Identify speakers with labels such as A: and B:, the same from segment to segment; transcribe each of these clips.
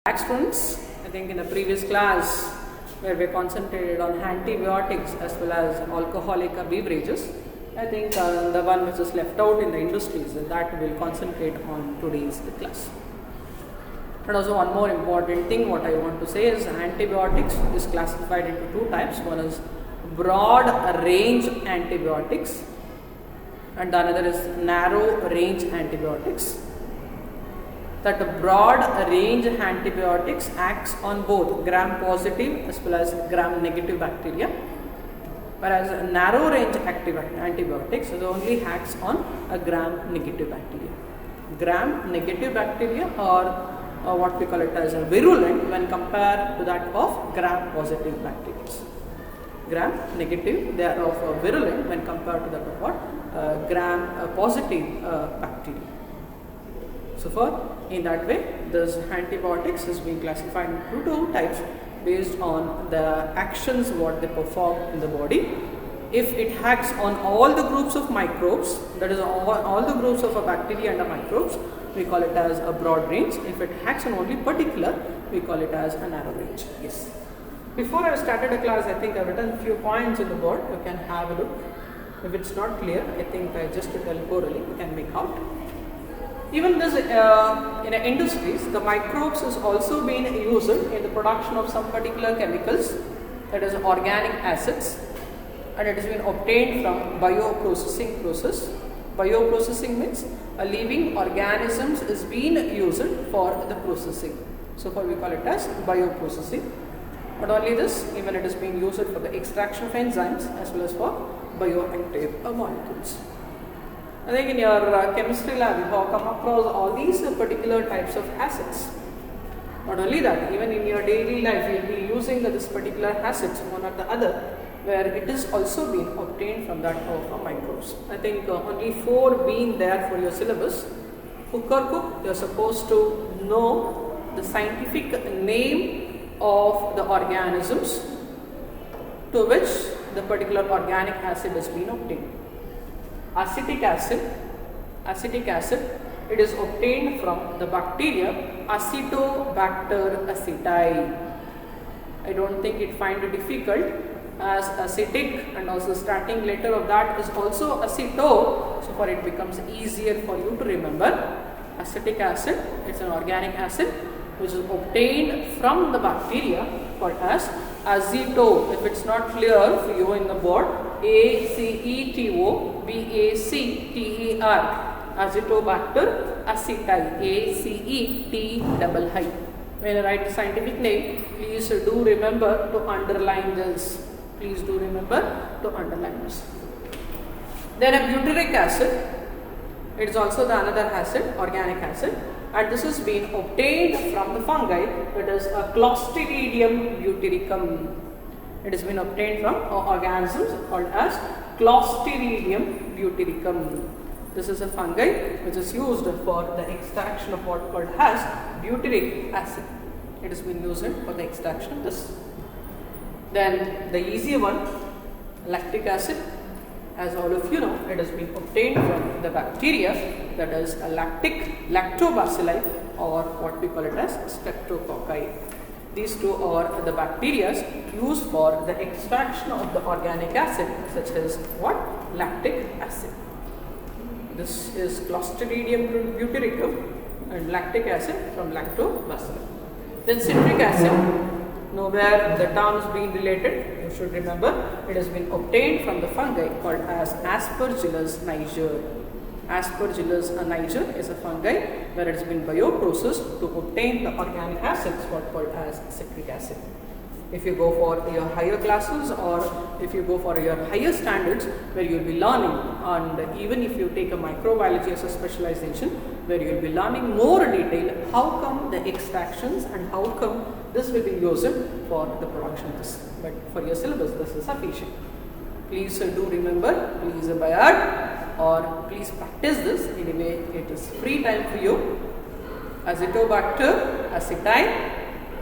A: Back students, I think in the previous class where we concentrated on antibiotics as well as alcoholic beverages, I think the one which is left out in the industries, that will concentrate on today's class. And also one more important thing what I want to say is antibiotics is classified into two types. One is broad range antibiotics and another is narrow range antibiotics. That broad range antibiotics acts on both gram positive as well as gram negative bacteria, whereas narrow range antibiotics only acts on a gram negative bacteria. Gram negative bacteria are what we call it as a virulent when compared to that of gram positive bacteria. Gram negative, they are of virulent when compared to that of what gram positive bacteria. So in that way, this antibiotics is being classified into two types based on the actions what they perform in the body. If it acts on all the groups of microbes, that is all the groups of a bacteria and a microbes, we call it as a broad range. If it acts on only particular, we call it as a narrow range. Yes. Before I started the class, I think I've written a few points in the board. You can have a look. If it's not clear, I think I just tell orally, you can make out. Even this in industries, the microbes is also being used in the production of some particular chemicals, that is organic acids, and it has been obtained from bioprocessing process. Bioprocessing means a living organisms is being used for the processing. So we call it as bioprocessing. Not only this, even it is being used for the extraction of enzymes as well as for bioactive molecules. I think in your chemistry lab you have come across all these particular types of acids. Not only that, even in your daily life you will be using this particular acids one or the other, where it is also being obtained from that of microbes. I think only 4 being there for your syllabus. Hook or cook, you are supposed to know the scientific name of the organisms to which the particular organic acid has been obtained. Acetic acid, it is obtained from the bacteria Acetobacter aceti. I don't think it find it difficult, as acetic and also starting letter of that is also aceto, so it becomes easier for you to remember. Acetic acid, it's an organic acid which is obtained from the bacteria called as aceto. If it's not clear for you in the board, Acetobacter, Acetobacter aceti, Aceti. When I write the scientific name, please do remember to underline this. Please do remember to underline this. Then a butyric acid, it is also the another acid, organic acid, and this has been obtained from the fungi, that is a Clostridium butyricum. It has been obtained from organisms called as Clostridium butyricum. This is a fungi which is used for the extraction of what called as butyric acid. It has been used for the extraction of this. Then the easier one, lactic acid. As all of you know, it has been obtained from the bacteria, that is a lactobacilli, or what we call it as streptococci. These two are the bacteria used for the extraction of the organic acid, such as what? Lactic acid. This is Clostridium butyricum and lactic acid from lactobacilli. Then citric acid, nowhere the terms being related, you should remember, it has been obtained from the fungi called as Aspergillus niger. Aspergillus niger is a fungi where it has been bioprocessed to obtain the organic acids what called as citric acid. If you go for your higher classes or if you go for your higher standards where you will be learning, and even if you take a microbiology as a specialization where you will be learning more detail how come the extractions and how come this will be used for the production of this. But for your syllabus this is sufficient. Please do remember, please by heart, or please practice this. Anyway, it is free time for you. Acetobacter aceti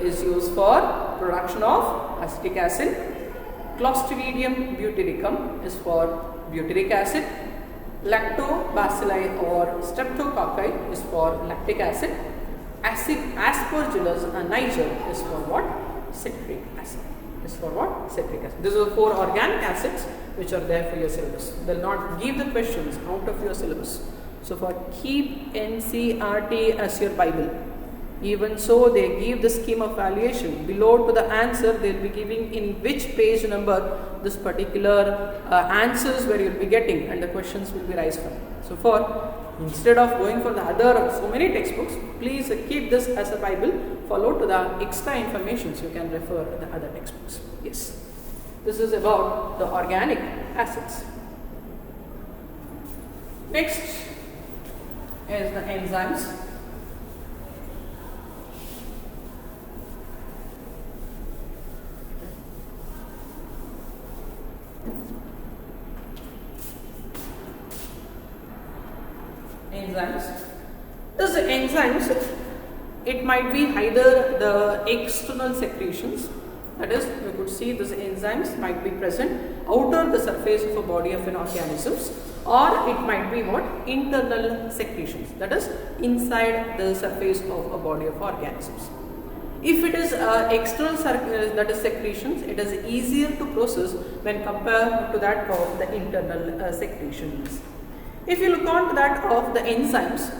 A: is used for production of acetic acid. Clostridium butyricum is for butyric acid. Lactobacilli or streptococci is for lactic acid. Aspergillus niger is for what? Citric acid. Is for what? Citric acid. These are the 4 organic acids which are there for your syllabus. They will not give the questions out of your syllabus. So for keep NCERT as your Bible. Even so, they give the scheme of valuation. Below to the answer, they will be giving in which page number this particular answers where you will be getting, and the questions will be raised from. So for instead of going for the other so many textbooks, please keep this as a Bible. Follow to the extra information, so you can refer the other textbooks. Yes, this is about the organic acids. Next is the enzymes. Enzymes. These enzymes, it might be either the external secretions, that is, you could see these enzymes might be present outer the surface of a body of an organisms, or it might be what? Internal secretions, that is, inside the surface of a body of organisms. If it is external that is secretions, it is easier to process when compared to that of the internal secretions. If you look on to that of the enzymes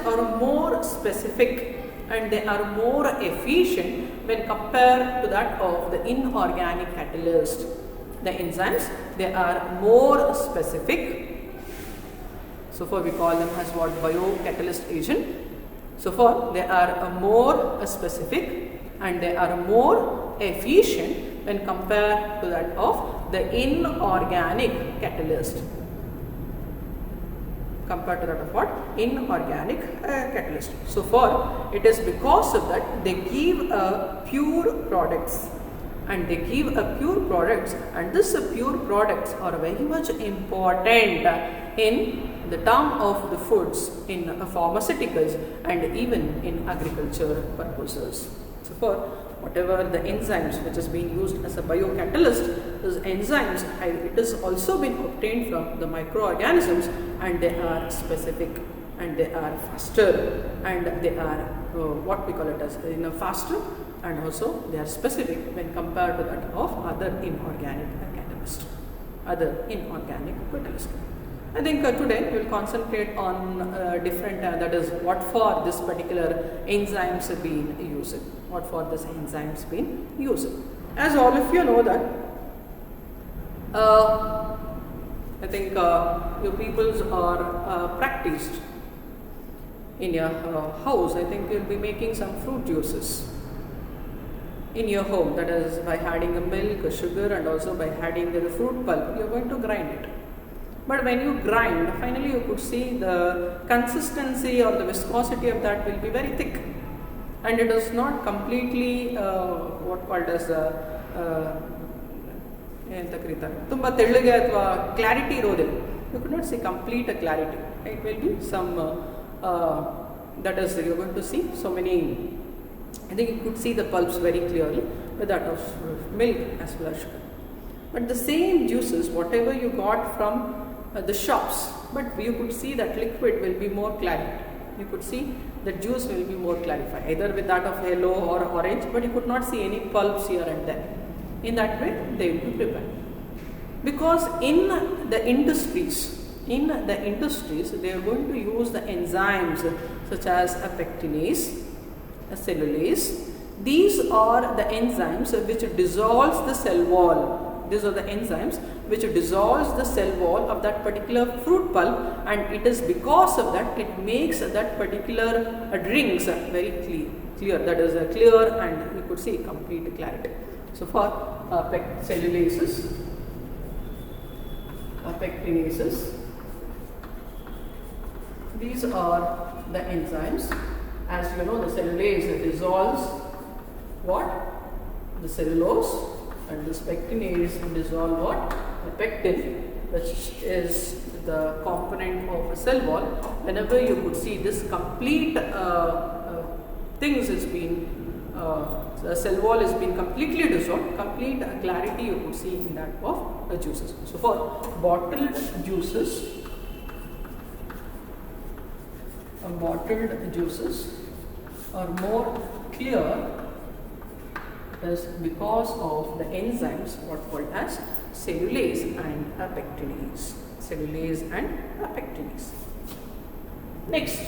A: are more specific and they are more efficient when compared to that of the inorganic catalyst. The enzymes, they are more specific. So far we call them as what? Biocatalyst agent. So far they are more specific and they are more efficient when compared to that of the inorganic catalyst. Compared to that of what? Inorganic catalyst. So far it is because of that they give pure products, and they give pure products, and these pure products are very much important in the term of the foods, in pharmaceuticals, and even in agriculture purposes. So for whatever the enzymes which is being used as a biocatalyst, those enzymes, it has also been obtained from the microorganisms, and they are specific and they are faster, and they are what we call it as faster, and also they are specific when compared to that of other inorganic catalysts. I think today we will concentrate on different, that is what for this particular enzymes have been used. What for this enzymes been used. As all of you know that, I think your peoples are practiced in your house. I think you will be making some fruit juices in your home, that is by adding a milk, a sugar, and also by adding the fruit pulp. You are going to grind it. But when you grind, finally you could see the consistency or the viscosity of that will be very thick, and it is not completely what called as ತುಂಬಾ ತೆಳ್ಳಗೆ ಅಥವಾ clarity ಇರೋದಿಲ್ಲ. You could not see complete clarity. It will be some that is, you are going to see so many. I think you could see the pulps very clearly with that of milk as well as sugar. But the same juices, whatever you got from the shops, but you could see that liquid will be more clarity. You could see the juice will be more clarified, either with that of yellow or orange, but you could not see any pulps here and there. In that way, they will be prepared. Because in the industries, they are going to use the enzymes such as a pectinase, a cellulase. These are the enzymes which dissolves the cell wall. These are the enzymes which dissolves the cell wall of that particular fruit pulp, and it is because of that it makes that particular drinks very clear. That is clear, and you could see complete clarity. So for cellulases, pectinases, these are the enzymes. As you know, the cellulase dissolves what? The cellulose, and this pectinase dissolve what? The pectin, which is the component of a cell wall. Whenever you could see this complete things is being the cell wall is being completely dissolved, complete clarity you could see in that of the juices. So for bottled juices, bottled juices are more clear is because of the enzymes what called as cellulase and pectinase. Cellulase and pectinase. Next,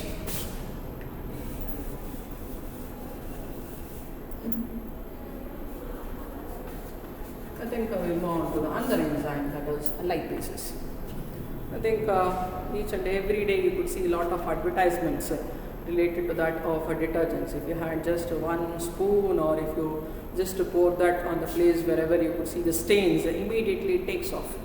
A: I think we'll move on to the other enzyme, that is lipases. I think each and every day you could see a lot of advertisements related to that of detergents. If you had just one spoon, or if you just pour that on the place wherever you could see the stains, immediately it takes off.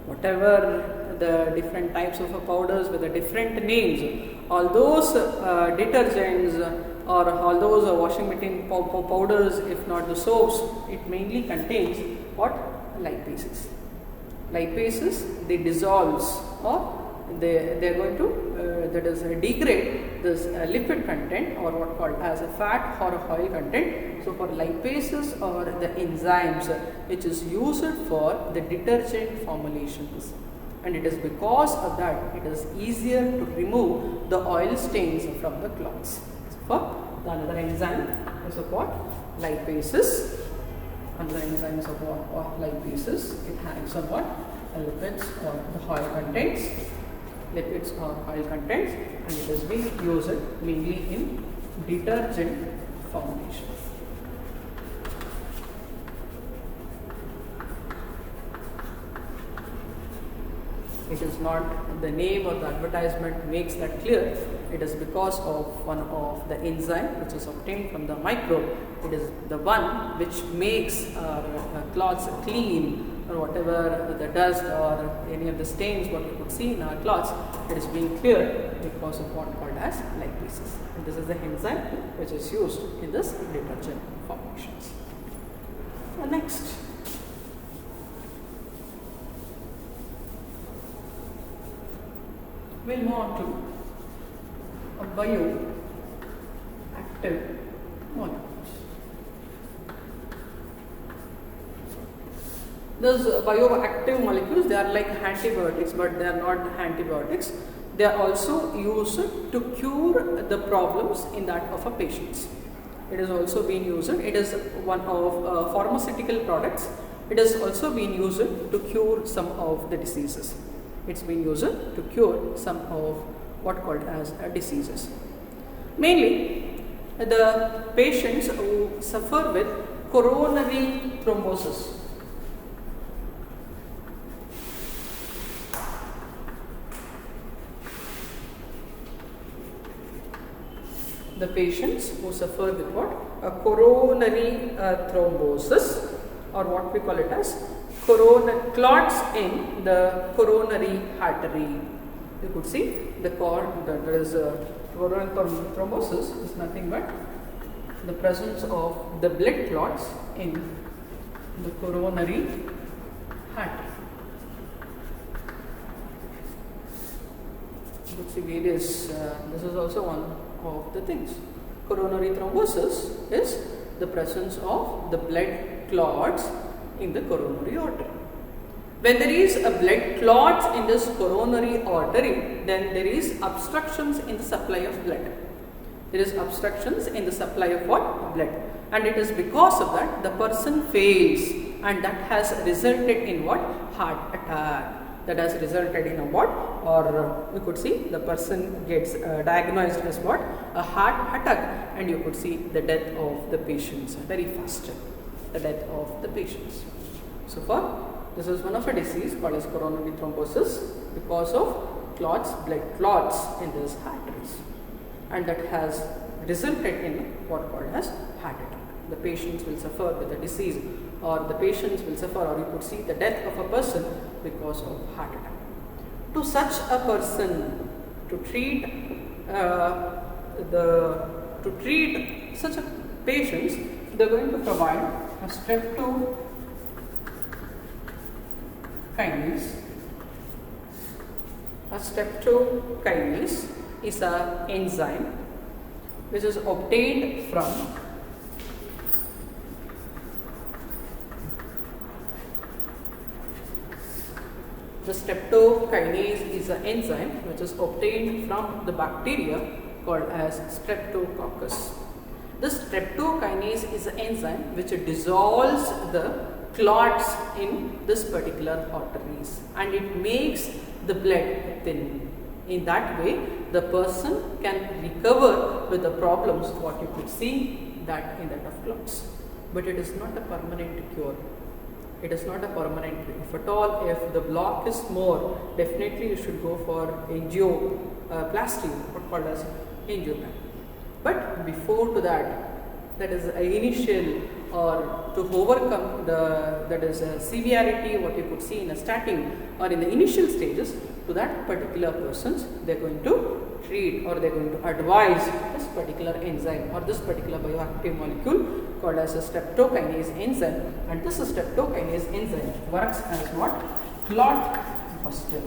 A: Whatever the different types of powders with the different names, all those detergents or all those washing machine powders, if not the soaps, it mainly contains what? Lipases. Lipases, they dissolves, or they are going to that is degrade this lipid content, or what called as a fat or a oil content. So for lipases or the enzymes which is used for the detergent formulations, and it is because of that it is easier to remove the oil stains from the cloths. So for the another enzyme is of what? Lipases. Another enzyme is of what? Lipases. It has somewhat lipids or the oil contents. Lipids or oil contents, and it is being used mainly in detergent formulation. It is not the name or the advertisement makes that clear. It is because of one of the enzyme which is obtained from the microbe. It is the one which makes our cloths clean, or whatever the dust or any of the stains what you could see in our cloths, it is being cleared because of what called as lipases. And this is the enzyme which is used in this detergent formulations. Next, we'll move on to a bioactive molecule. Those bioactive molecules, they are like antibiotics, but they are not antibiotics. They are also used to cure the problems in that of a patient. It is also being used. It is one of pharmaceutical products. It is also being used to cure some of the diseases. It's being used to cure some of what called as diseases. Mainly, the patients who suffer with coronary thrombosis. The patients who suffer with what? A coronary thrombosis, or what we call it as clots in the coronary artery. You could see the there is a coronary thrombosis is nothing but the presence of the blood clots in the coronary artery. You could see various, this is also one of the things. Coronary thrombosis is the presence of the blood clots in the coronary artery. When there is a blood clots in this coronary artery, then there is obstructions in the supply of blood. There is obstructions in the supply of what? Blood. And it is because of that the person fails, and that has resulted in what? Heart attack. That has resulted in a what? Or we could see the person gets diagnosed as what? A heart attack, and you could see the death of the patients very fast. The death of the patients. So far, this is one of a disease called as coronary thrombosis because of clots, blood clots in these arteries, and that has resulted in what called as heart attack. The patients will suffer with the disease, or the patients will suffer, or you could see the death of a person because of heart attack. To such a person, to treat such a patients, they are going to provide a streptokinase. A streptokinase is an enzyme which is obtained from The streptokinase is an enzyme which is obtained from the bacteria called as Streptococcus. This streptokinase is an enzyme which dissolves the clots in this particular arteries and it makes the blood thin. In that way, the person can recover with the problems what you could see that in that of clots. But it is not a permanent cure. It is not a permanent cure. If at all, if the block is more, definitely you should go for angioplasty, what called as angioplasty. But before to that is an initial or to overcome that is a severity what you could see in a starting or in the initial stages, to that particular persons they are going to treat or they are going to advise this particular enzyme or this particular bioactive molecule called as a streptokinase enzyme, and this streptokinase enzyme works as what? Clot buster.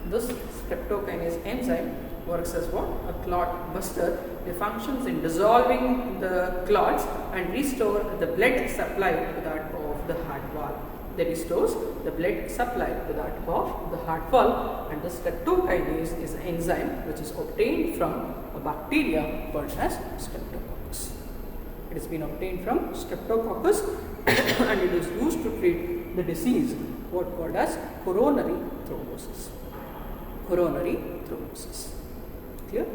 A: This streptokinase enzyme works as what? A clot buster. It functions in dissolving the clots and restore the blood supply to that of the heart valve. That restores the blood supply to that of the heart valve, and the streptokinase is an enzyme which is obtained from a bacteria called as Streptococcus. It has been obtained from Streptococcus and it is used to treat the disease what called as coronary thrombosis. Coronary thrombosis. Clear?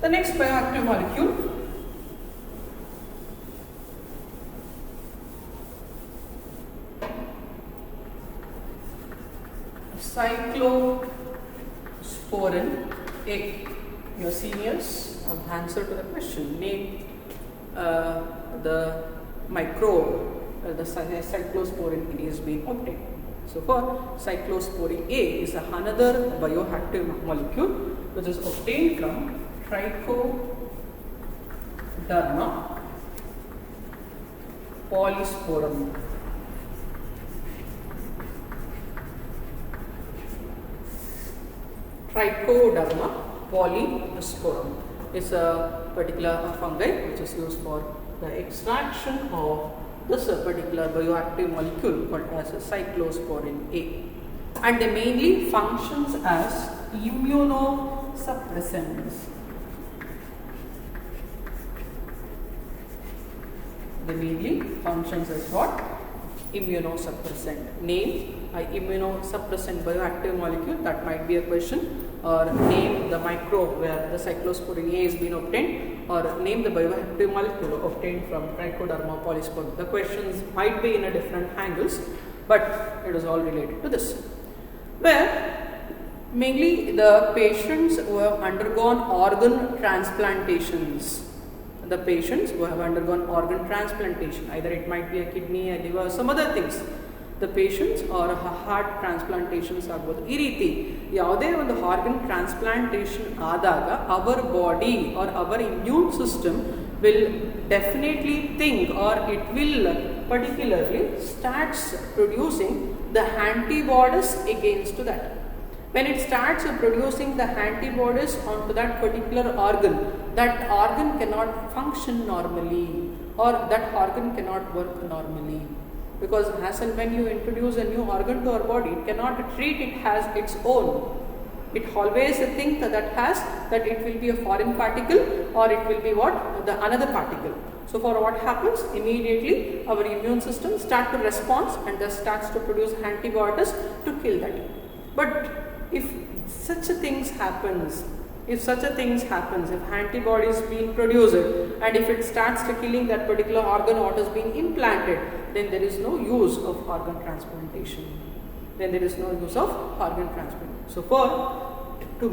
A: The next bioactive molecule cyclosporin A. Your seniors have answered to the question. Name the microbe the cyclosporin A is being obtained. So for cyclosporin A is another bioactive molecule which is obtained from Trichoderma polysporum. Trichoderma polysporum is a particular fungi which is used for the extraction of this particular bioactive molecule called as cyclosporin A, and they mainly functions as immunosuppressants. They mainly functions as what? Immunosuppressant. Name a immunosuppressant bioactive molecule, that might be a question, or name the microbe where the cyclosporin A is being obtained, or name the bioactive molecule obtained from Trichoderma polysporum. The questions might be in a different angles, but it is all related to this. Where mainly the patients who have undergone organ transplantations, the patients who have undergone organ transplantation, either it might be a kidney, a liver, some other things. The patients or heart transplantations ಆಗ್ಬೋದು. ಈ ರೀತಿ ಯಾವುದೇ ಒಂದು organ transplantation ಆದಾಗ our body or our immune system will definitely think, or it will particularly starts producing the antibodies against that. When it starts producing the antibodies onto that particular organ cannot function normally, or that organ cannot work normally. Because as and when you introduce a new organ to our body, it cannot treat it as its own. It always think that it will be a foreign particle, or it will be the another particle. So for what happens, immediately our immune system starts to respond and thus starts to produce antibodies to kill that. But if such a things happens, if antibodies being produced and if it starts to killing that particular organ what is being implanted, then there is no use of organ transplantation. So for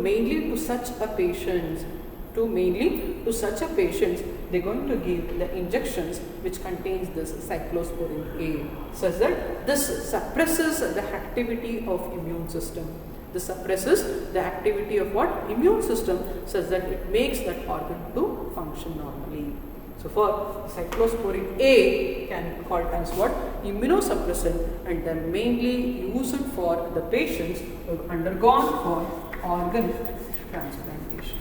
A: mainly to such a patient, they are going to give the injections which contains this cyclosporin A, such that this suppresses the activity of immune system. This suppresses the activity of immune system, such that it makes that organ to function normally. So for cyclosporin A can be called as immunosuppressant, and they mainly use it for the patients who have undergone for organ transplantation.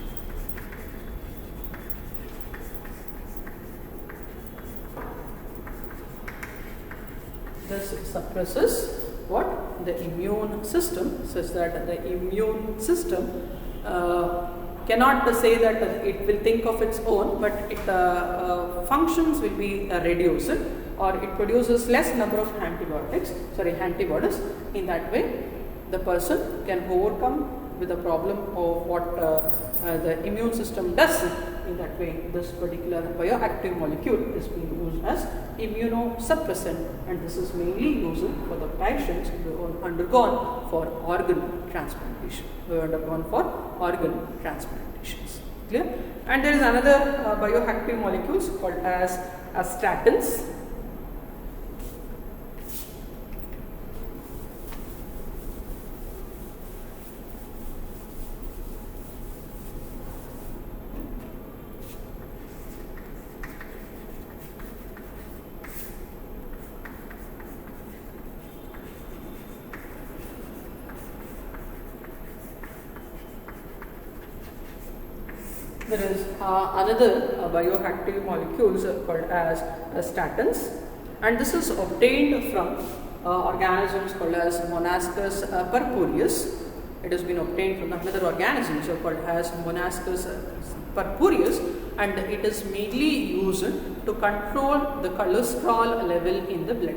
A: This suppresses what? The immune system, such that the immune system cannot say that it will think of its own, but it functions will be reduced, or it produces less number of antibodies. In that way, the person can overcome with the problem of what the immune system does. In that way, this particular bioactive molecule is being used as immunosuppressant, and this is mainly used for the patients who have undergone for organ transplantation. Clear? And there is another bioactive molecules called as statins. There is another bioactive molecules called as statins, and this is obtained from organisms called as Monascus purpureus. It has been obtained from another organism called as Monascus purpureus, and it is mainly used to control the cholesterol level in the blood.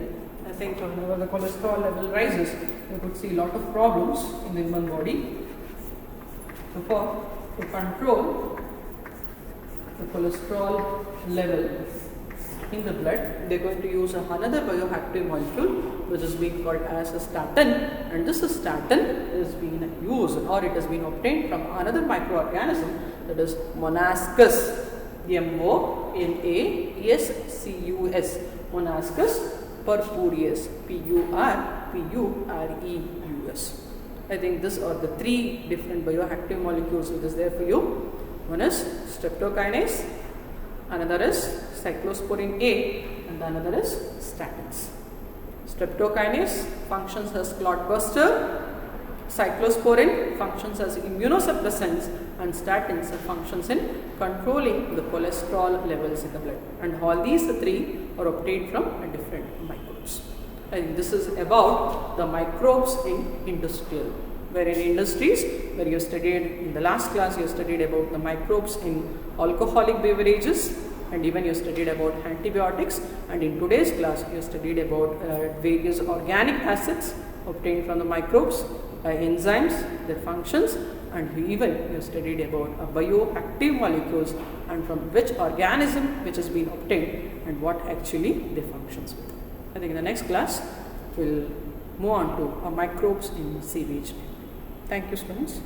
A: I think whenever the cholesterol level rises, you could see a lot of problems in the human body. So to control the cholesterol level in the blood, they are going to use another bioactive molecule which is being called as a statin, and this statin is being used, or it has been obtained from another microorganism, that is Monascus, Monascus, Monascus purpureus, Pureus. I think these are the three different bioactive molecules which is there for you. One is streptokinase, another is cyclosporin A, and another is statins. Streptokinase functions as clot buster, cyclosporin functions as immunosuppressants, and statins functions in controlling the cholesterol levels in the blood. And all these three are obtained from different microbes. And this is about the microbes in industrial. Where in industries, where you studied in the last class, you studied about the microbes in alcoholic beverages, and even you studied about antibiotics, and in today's class you studied about various organic acids obtained from the microbes, enzymes, their functions, and you studied about bioactive molecules and from which organism which has been obtained and what actually they functions with. I think in the next class we will move on to microbes in sewage. Thank you, students.